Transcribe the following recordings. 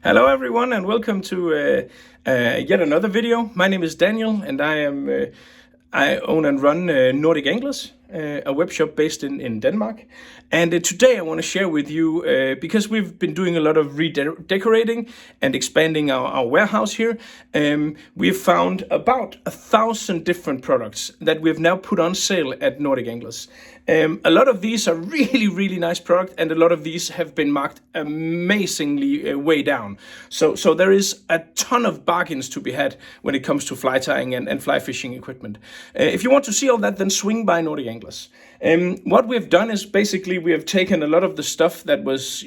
Hello everyone and welcome to yet another video. My name is Daniel and I own and run Nordic Anglers, a web shop based in Denmark. And today I want to share with you, because we've been doing a lot of redecorating and expanding our warehouse here, we've found about 1,000 different products that we've now put on sale at Nordic Anglers. A lot of these are really nice products, and a lot of these have been marked amazingly way down. So there is a ton of bargains to be had when it comes to fly tying and fly fishing equipment. If you want to see all that, then swing by Nordic Anglers. What we've done is basically we have taken a lot of the stuff that was,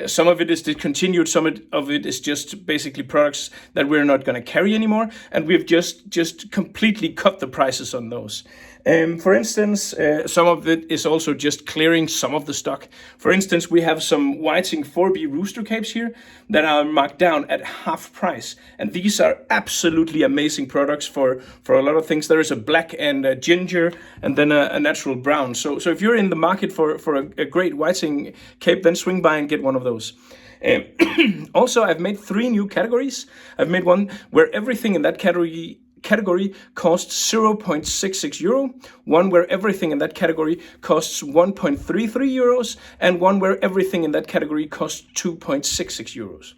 some of it is discontinued, some of it is just basically products that we're not going to carry anymore, and we've just completely cut the prices on those. For instance, some of it is also just clearing some of the stock. For instance, we have some Whiting 4B rooster capes here that are marked down at half price. And these are absolutely amazing products for a lot of things. There is a black and a ginger and then a natural brown. So if you're in the market for a great Whiting cape, then swing by and get one of those. Also, I've made 3 new categories. I've made one where everything in that category costs 0.66 euro, one where everything in that category costs 1.33 euros, and one where everything in that category costs 2.66 euros.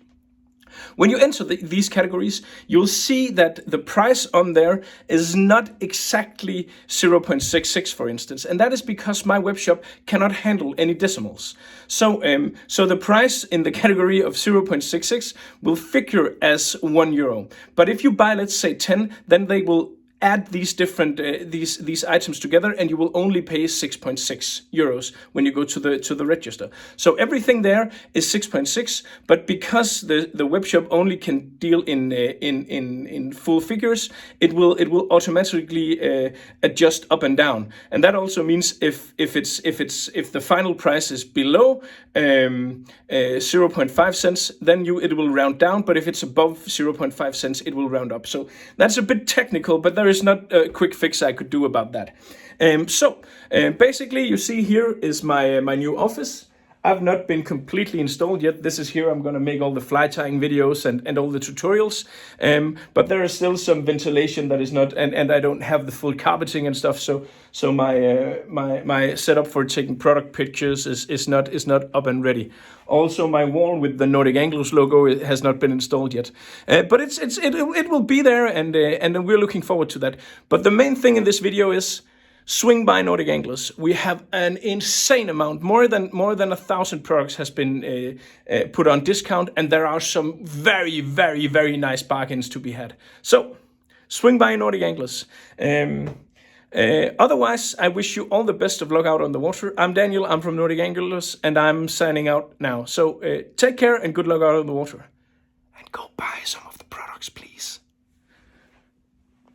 When you enter these categories, you'll see that the price on there is not exactly 0.66, for instance, and that is because my webshop cannot handle any decimals. So the price in the category of 0.66 will figure as 1 euro. But if you buy, let's say 10, then they will add these different these items together, and you will only pay 6.6 euros when you go to the register. So everything there is 6.6, but because the web shop only can deal in full figures, it will automatically adjust up and down. And that also means if the final price is below 0.5 cents, then it will round down, but if it's above 0.5 cents, it will round up. So that's a bit technical, but there is not a quick fix I could do about that. Basically, you see here is my new office. I've not been completely installed yet. This is here I'm going to make all the fly tying videos and all the tutorials. But there is still some ventilation that is not, and I don't have the full carpeting and stuff. So my setup for taking product pictures is not up and ready. Also, my wall with the Nordic Anglers logo has not been installed yet. But it will be there, and we're looking forward to that. But the main thing in this video is swing by Nordic Anglers. We have an insane amount, more than 1,000 products has been put on discount, and there are some very nice bargains to be had. So swing by Nordic Anglers. Otherwise, I wish you all the best of luck out on the water. I'm Daniel, I'm from Nordic Anglers, and I'm signing out now. So take care and good luck out on the water. And go buy some of the products, please.